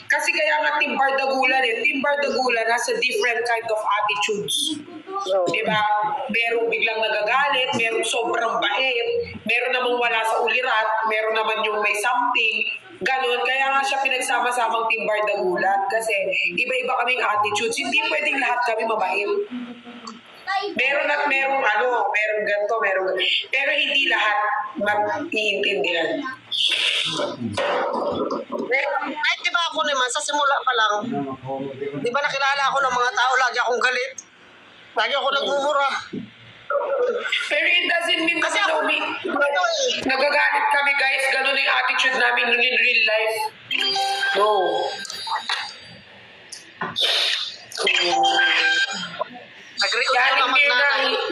Kasi kaya nga Team Bardagulan Team Bardagulan has a different kind of attitudes. Diba? Merong biglang nagagalit, merong sobrang bait, meron namang wala sa ulirat, meron naman yung may something. Ganon, kaya nga siya pinagsama-samang Team Bardagulan kasi iba-iba kaming attitudes. Hindi pwedeng lahat kami mabait. Meron at merong meron ganito, meron ganito. Pero hindi lahat mag-iintindihan. Kahit diba ako naman, sa simula pa lang, di ba nakilala ako ng mga tao, lagi akong galit. Lagi ako nagmumura. Pero it doesn't mean kasi nagagalit kami guys, ganun yung attitude namin in real life. No. Galing din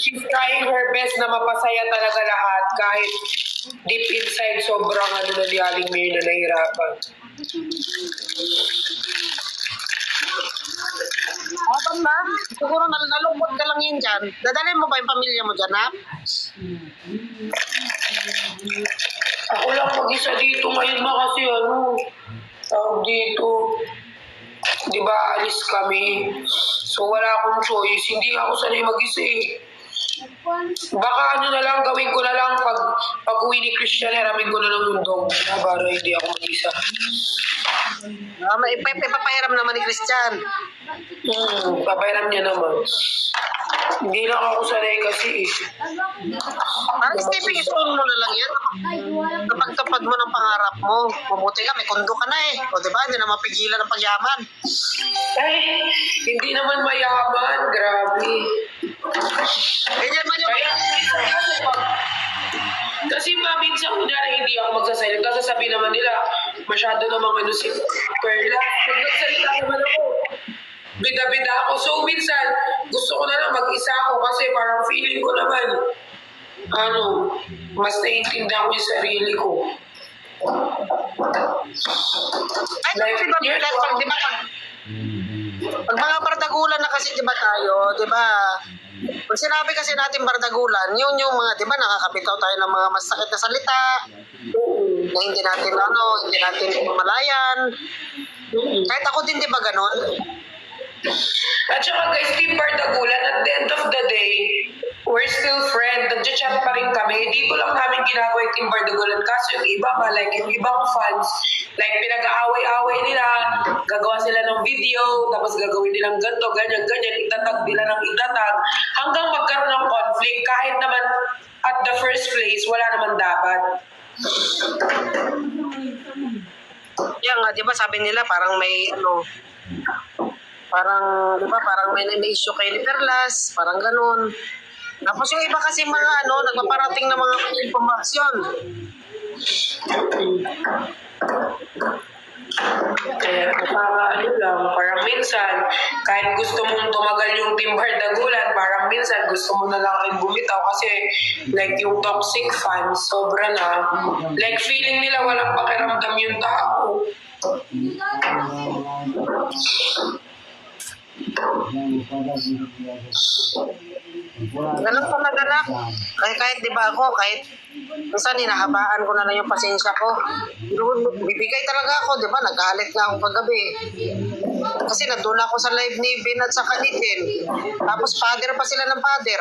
she's trying her best na mapasaya talaga lahat kahit deep inside sobrang na ni Aling Mir na nahihirapan. Habang na, siguro nalungkot ka lang yun dyan. Dadalhin mo ba yung pamilya mo dyan, ha? Ako lang mag-isa dito ngayon ba kasi tawag dito. Di ba alis kami? So wala akong choice. Hindi ako sanay mag-isa eh. Baka na lang, gawin ko na lang pag uwi ni Christian, haramin ko na lang yung dog para hindi ako mag-isa. Ipapahiram naman ni Christian. Papahiram niya naman. Hindi lang ako sanay kasi eh. Parang stepping stone mo na lang yan. Kapag tapad mo ng pangarap mo, mabuti ka, may kondo ka na eh. O diba, hindi na mapigilan ng pagyaman. Ay, hindi naman mayaman. Grabe. Ganyan man yung... Kasi minsan kunyari hindi ako magsasalita. Sasabihin naman nila, masyado namang si Perla. Pag nagsalita naman ako, bida-bida ako. So minsan, gusto ko na lang mag-isa ako kasi parang feeling ko naman, mas naiintindihan ko yung sarili ko. Ay, pag mga Bardagulan na kasi diba tayo, diba? Pag sinabi kasi natin Bardagulan, yun yung mga, diba, nakakapitaw tayo ng mga masakit na salita, na hindi natin malayan. Kahit ako din, diba, ganon? At saka guys, Team Bardagulan, at the end of the day, we're still friends. Nag-chat pa rin kami. Dito lang namin ginagawa yung Team Bardagulan. Kaso yung iba ba, like yung ibang fans, like pinag-aaway-aaway nila, gagawa sila ng video, tapos gagawin nilang ganito, ganyan, itatag nila ng itatag, hanggang magkaroon ng conflict, kahit naman at the first place, wala naman dapat. Yan nga, diba, sabi nila parang may, parang, diba, parang may issue kay Perlas, parang ganun. Tapos yung iba kasi mga nagpaparating na mga informasyon. Kaya lang, parang minsan, kahit gusto mong tumagal yung Team Bardagulan, parang minsan gusto mo na lang rin bumitaw kasi like yung toxic fans, sobra na. Like feeling nila walang pakiramdam yung tao. Ganun talaga na. Kahit di ba ako, kahit minsan hinahabaan ko na lang yung pasensya ko. Bibigay talaga ako, di ba? Nagalit na ako kagabi. Kasi nandun ako sa live ni Ben at sa Kanitin. Tapos father pa sila ng father.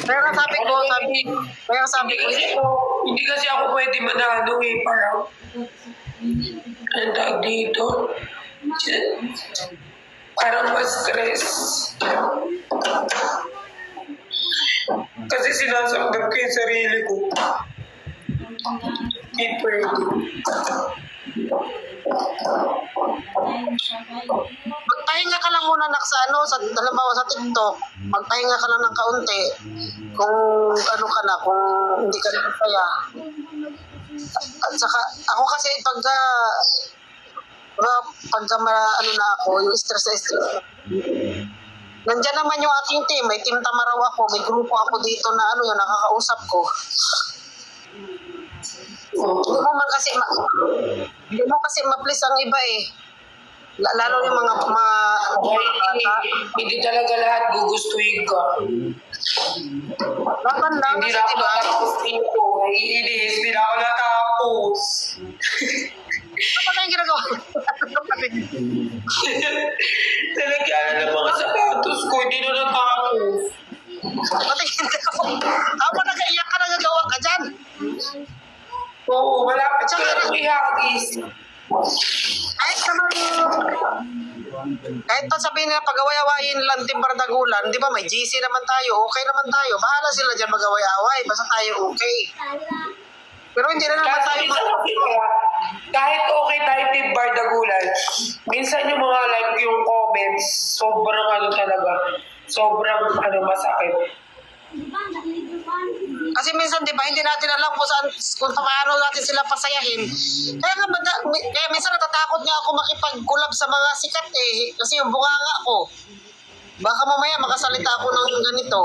Kaya sabi ko, hindi kasi ako pwede manalo eh, parang ang tawag dito. Parang ma-stress. Kasi sinasanggap ko yung sarili ko. Hindi pwede. Magpahinga ka lang muna halimbawa sa TikTok, magpahinga ka lang ng kaunti. Kung kung hindi ka na kaya. At saka, ako kasi pagka na ako, yung stress. Nandiyan naman yung aking team, may team Tamaraw ako, may grupo ako dito na yung nakakausap ko. Hindi mo kasi ma-please ang iba eh. Lalo yung mga hindi talaga lahat gugustuhin ka. Laban lang Hindi kasi na ako diba? natapos dito. Naiinis. Hindi na ako natapos. Ano ba yung ginagawa? Nalagyan na ng mga sapatos ko, hindi na natapos. Patingin ako. Ako nag-iyak ka, nagagawa ka dyan. Oo, malapit ka na ihagis. Kahit pa sabihin nila pag-away-awayin lang Team Bardagulan, di ba may GC naman tayo, okay naman tayo. Bahala sila dyan mag-away-away, basta tayo okay. Pero hindi na naman tayo kahit okay tayo Team Bardagulan, minsan yung mga like yung comments, sobrang ano talaga, sobrang ano masakit. Kasi minsan, di ba, hindi natin alam kung paano natin sila pasayahin. Kaya minsan natatakot nga ako makipag-collab sa mga sikat eh. Kasi yung bunganga ko. Baka mamaya makasalita ako ng ganito.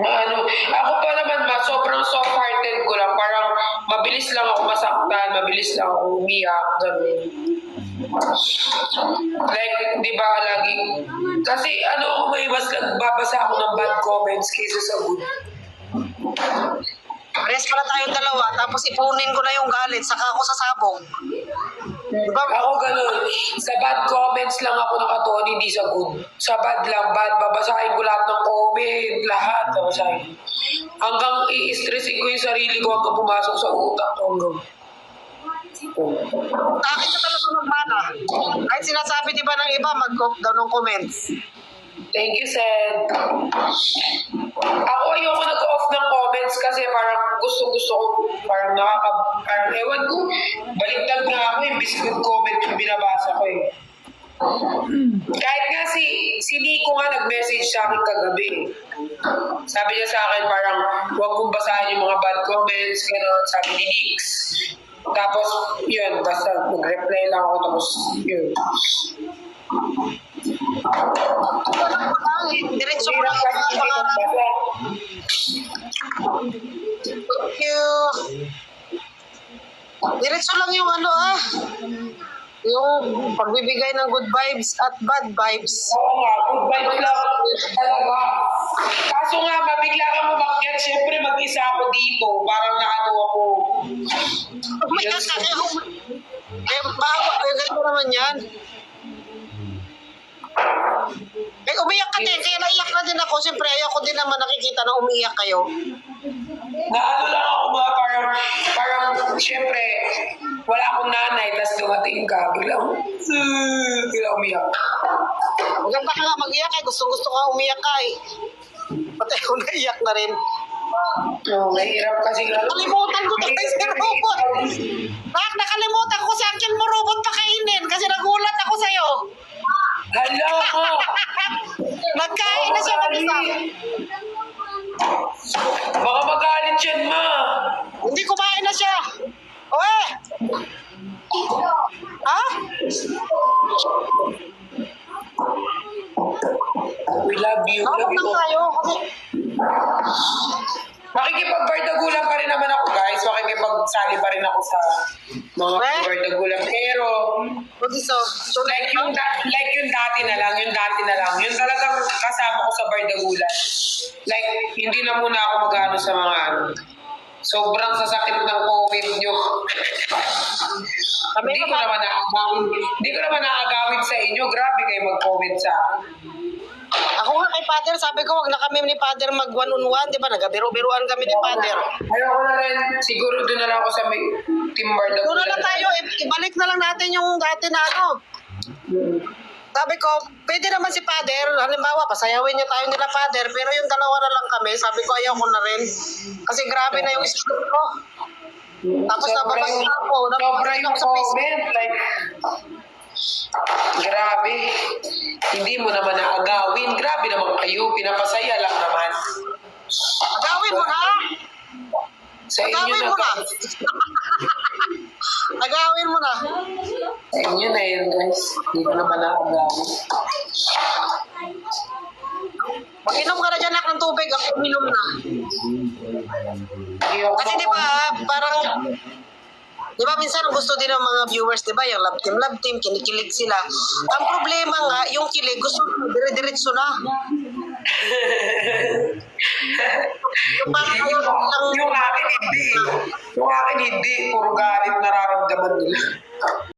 Ano, ako pa naman sobrang soft-hearted ko lang. Parang mabilis lang ako masaktan, mabilis lang ako umiyak, ganun. Like, di ba, laging, kasi ano ako maiwas, nagbabasa ako ng bad comments kaysa sa good. Rest pala tayong dalawa, tapos ipunin ko na yung galit, saka ako sasabong. Diba? Ako ganun, sa bad comments lang ako nakatuon, hindi sa good. Sa bad lang, bad, babasahin ko lahat ng comment, lahat, babasahin. Hanggang i-stressin ko yung sarili ko hanggang pumasok sa utak ko hanggang. Akin ka talaga magmana. Kahit sinasabi diba ng iba, mag-off daw ng comments. Thank you, Sed. Ako ayoko nag-off ng comments kasi parang gusto ko, parang parang ewan ko, baliktad nga ako yung biscuit comment yung binabasa ko eh. Kahit nga si Nico nga nag-message sa akin kagabi. Sabi niya sa akin parang huwag kong basahin yung mga bad comments, gano'n, sabi ni Nix. Tapos, yun, basta nag-reply lang ako, tapos, yun. Diretso mo lang yung pangalan. Thank you. Diretso lang yung yung pagbibigay ng good vibes at bad vibes. Oo nga, good vibes lang talaga. Kaso nga, mabigla kang umakyat, syempre mag-isa ako dito, parang naano ako. Ganito naman yan. Umiyak ka din, kaya naiyak na din ako. Siyempre, ayoko din naman nakikita na umiyak kayo. Naano lang ako mga parang syempre, wala akong nanay, tapos dumating ka, biglang umiyak. Maganda ka nga mag-iyak eh. Gusto ka umiyak ka eh. Pati ako naiyak na rin. Oo, mahirap kasi nga. Nakalimutan ko na si robot. Nakalimutan ko si Uncle mo robot pakainin kasi nagulat ako sa'yo. Hala ko! Nagkain na siya mag-isa. Baka magalit yan, ma. Hindi kumain na siya. Oe! Ha? We love you. Love you. Tayo. Makikipag-bardagulan pa rin naman ako, guys. Makikipagsali pa rin ako sa mga bardagulan. Pero, like yung dati na lang. Yung talagang kasama ko sa bardagulan. Like, hindi na muna ako mag-ano sa mga ano. Sobrang sasakit ng comment nyo. Hindi ko naman naagawin sa inyo. Grabe kayo mag-comment sa akin. Ako nga kay Father, sabi ko wag na kami ni Father mag one-on-one, di ba? Nagabiro-biruan kami ni Father. Ayoko na rin, siguro doon na lang ako sa Team Bardagulan. Doon na lang tayo, ibalik na lang natin yung dati na ano. Sabi ko, pwede naman si Father, halimbawa, pasayawin niya tayo nila Father, pero yung dalawa na lang kami, sabi ko ayaw ko na rin. Kasi grabe na yung script ko. Tapos nababasa ako. Sobra yung comment, like, grabe. Hindi mo naman naagawin. Grabe naman kayo. Pinapasaya lang naman. Agawin mo na! Sa inyo Agawin na. mo na! Agawin mo na! Sa inyo na yun, guys. Hindi ko naman naagawin. Mag-inom ka na dyan ng tubig. Ako uminom na. Kasi di ba, parang di ba minsan gusto din ng mga viewers, di ba, yung love team, kinikilig sila. Ang problema nga, yung kilig, gusto dire-diretso na. Yung parang Yung akin hindi. Yung akin hindi. Puro galit nararamdaman nila.